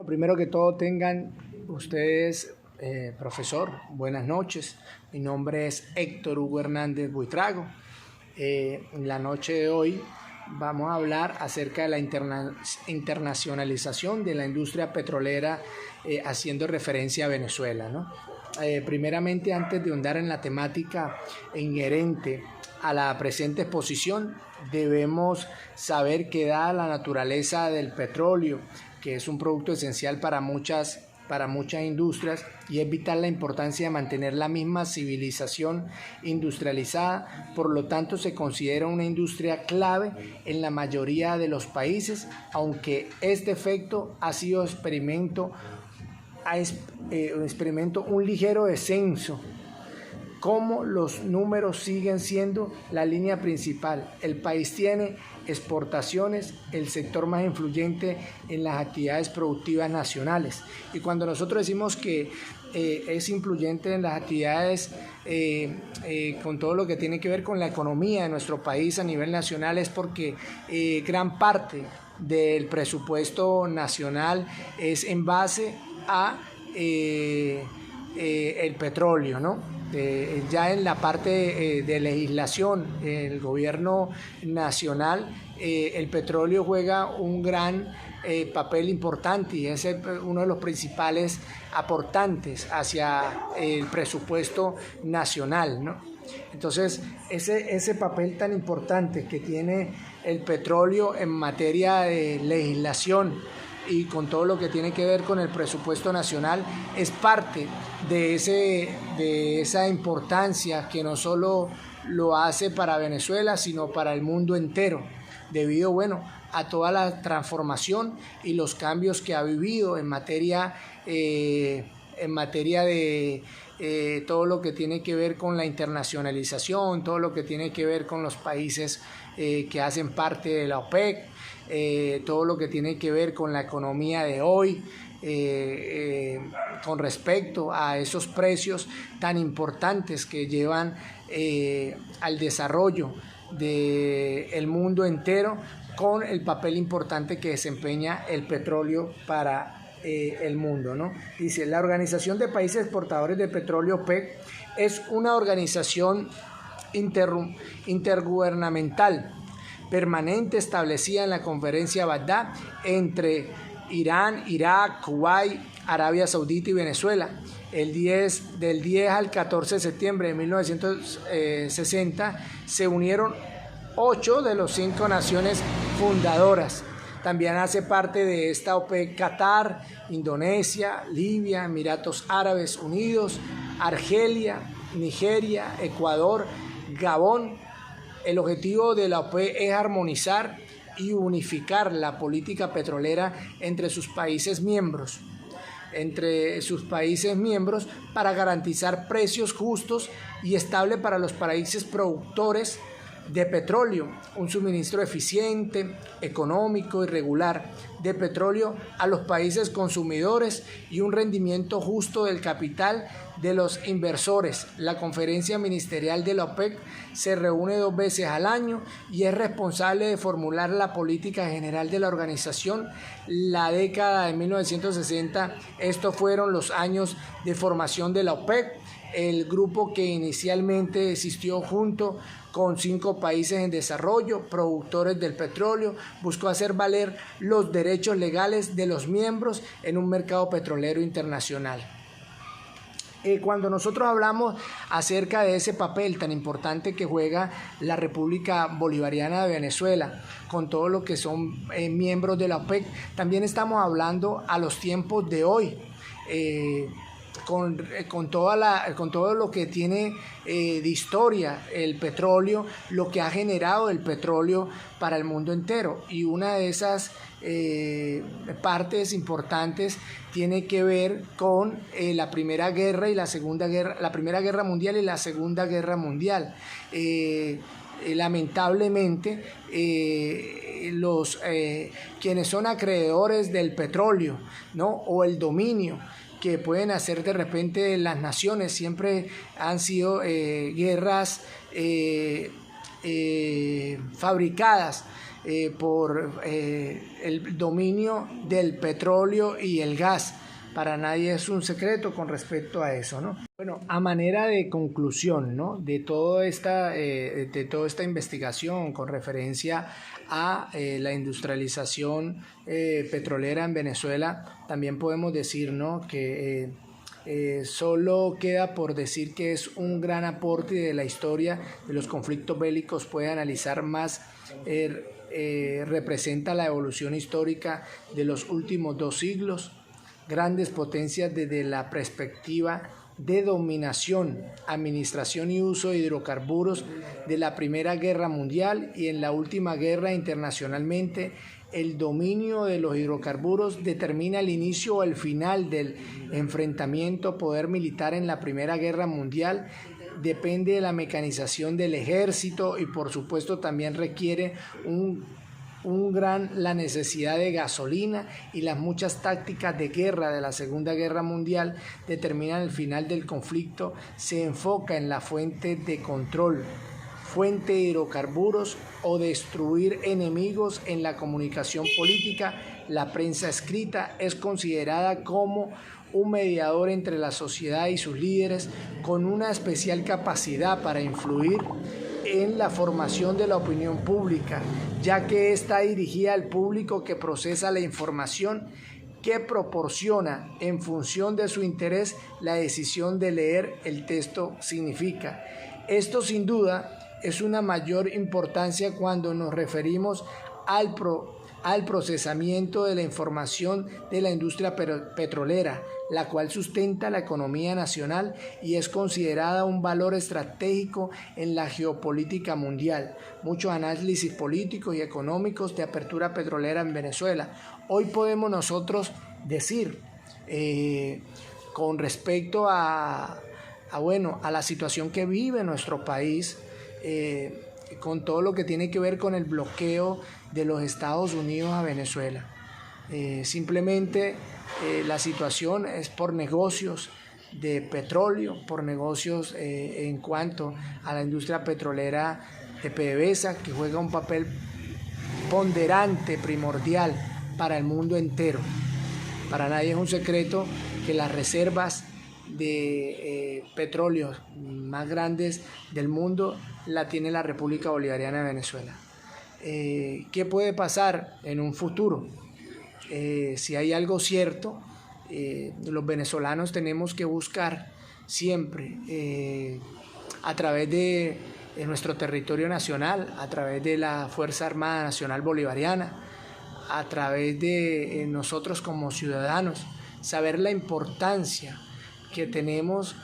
Primero que todo tengan ustedes, profesor, buenas noches. Mi nombre es Héctor Hugo Hernández Buitrago. En la noche de hoy vamos a hablar acerca de la internacionalización de la industria petrolera, haciendo referencia a Venezuela, ¿no? Primeramente, antes de ahondar en la temática inherente a la presente exposición, debemos saber que dada la naturaleza del petróleo, que es un producto esencial para muchas industrias, y es vital la importancia de mantener la misma civilización industrializada. Por lo tanto, se considera una industria clave en la mayoría de los países, aunque este efecto ha sido experimento un ligero descenso. Como los números siguen siendo la línea principal. El país tiene exportaciones, el sector más influyente en las actividades productivas nacionales. Y cuando nosotros decimos que es influyente en las actividades con todo lo que tiene que ver con la economía de nuestro país a nivel nacional, es porque gran parte del presupuesto nacional es en base a el petróleo, ¿no? Ya en la parte de legislación, el gobierno nacional, el petróleo juega un gran papel importante y es uno de los principales aportantes hacia el presupuesto nacional, ¿no? Entonces, ese papel tan importante que tiene el petróleo en materia de legislación y con todo lo que tiene que ver con el presupuesto nacional, es parte de esa importancia que no solo lo hace para Venezuela, sino para el mundo entero, debido, a toda la transformación y los cambios que ha vivido en materia de todo lo que tiene que ver con la internacionalización, todo lo que tiene que ver con los países que hacen parte de la OPEC, todo lo que tiene que ver con la economía de hoy, con respecto a esos precios tan importantes que llevan al desarrollo del mundo entero, con el papel importante que desempeña el petróleo para el mundo, ¿no? Dice, la Organización de Países Exportadores de Petróleo, OPEC, es una organización intergubernamental permanente establecida en la Conferencia Bagdad entre Irán, Irak, Kuwait, Arabia Saudita y Venezuela. Del 10 al 14 de septiembre de 1960 se unieron 8 de las 5 naciones fundadoras. También hace parte de esta OPEC Qatar, Indonesia, Libia, Emiratos Árabes Unidos, Argelia, Nigeria, Ecuador, Gabón. El objetivo de la OPEC es armonizar y unificar la política petrolera entre sus países miembros, para garantizar precios justos y estables para los países productores de petróleo, un suministro eficiente, económico y regular de petróleo a los países consumidores y un rendimiento justo del capital de los inversores. La conferencia ministerial de la OPEC se reúne 2 veces al año y es responsable de formular la política general de la organización. La década de 1960, estos fueron los años de formación de la OPEC. El grupo, que inicialmente existió junto con 5 países en desarrollo, productores del petróleo, buscó hacer valer los derechos legales de los miembros en un mercado petrolero internacional. Cuando nosotros hablamos acerca de ese papel tan importante que juega la República Bolivariana de Venezuela con todo lo que son miembros de la OPEC, también estamos hablando a los tiempos de hoy, con todo lo que tiene de historia el petróleo, lo que ha generado el petróleo para el mundo entero. Y una de esas partes importantes tiene que ver con la Primera Guerra y la Segunda Guerra, la Primera Guerra Mundial y la Segunda Guerra Mundial. Lamentablemente, quienes son acreedores del petróleo, ¿no?, o el dominio que pueden hacer de repente las naciones, siempre han sido guerras fabricadas por el dominio del petróleo y el gas. Para nadie es un secreto con respecto a eso, ¿no? Bueno, a manera de conclusión, ¿no?, de toda esta investigación con referencia a la industrialización petrolera en Venezuela, también podemos decir, ¿no?, que solo queda por decir que es un gran aporte de la historia de los conflictos bélicos, puede analizar más, representa la evolución histórica de los últimos 2 siglos, grandes potencias desde la perspectiva de dominación, administración y uso de hidrocarburos de la Primera Guerra Mundial y en la última guerra internacionalmente. El dominio de los hidrocarburos determina el inicio o el final del enfrentamiento. Poder militar en la Primera Guerra Mundial depende de la mecanización del ejército y por supuesto también requiere la necesidad de gasolina, y las muchas tácticas de guerra de la Segunda Guerra Mundial determinan el final del conflicto. Se enfoca en la fuente de control, fuente de hidrocarburos, o destruir enemigos en la comunicación política. La prensa escrita es considerada como un mediador entre la sociedad y sus líderes, con una especial capacidad para influir en la formación de la opinión pública, ya que está dirigida al público que procesa la información, que proporciona en función de su interés la decisión de leer el texto significa. Esto sin duda es una mayor importancia cuando nos referimos al procesamiento de la información de la industria petrolera, la cual sustenta la economía nacional y es considerada un valor estratégico en la geopolítica mundial. Muchos análisis políticos y económicos de apertura petrolera en Venezuela. Hoy podemos nosotros decir, con respecto a la situación que vive nuestro país, con todo lo que tiene que ver con el bloqueo de los Estados Unidos a Venezuela. Simplemente la situación es por negocios de petróleo, por negocios en cuanto a la industria petrolera de PDVSA, que juega un papel ponderante, primordial para el mundo entero. Para nadie es un secreto que las reservas de petróleo más grandes del mundo la tiene la República Bolivariana de Venezuela. ¿Qué puede pasar en un futuro? Si hay algo cierto, los venezolanos tenemos que buscar siempre a través de nuestro territorio nacional, a través de la Fuerza Armada Nacional Bolivariana, a través de nosotros como ciudadanos, saber la importancia que tenemos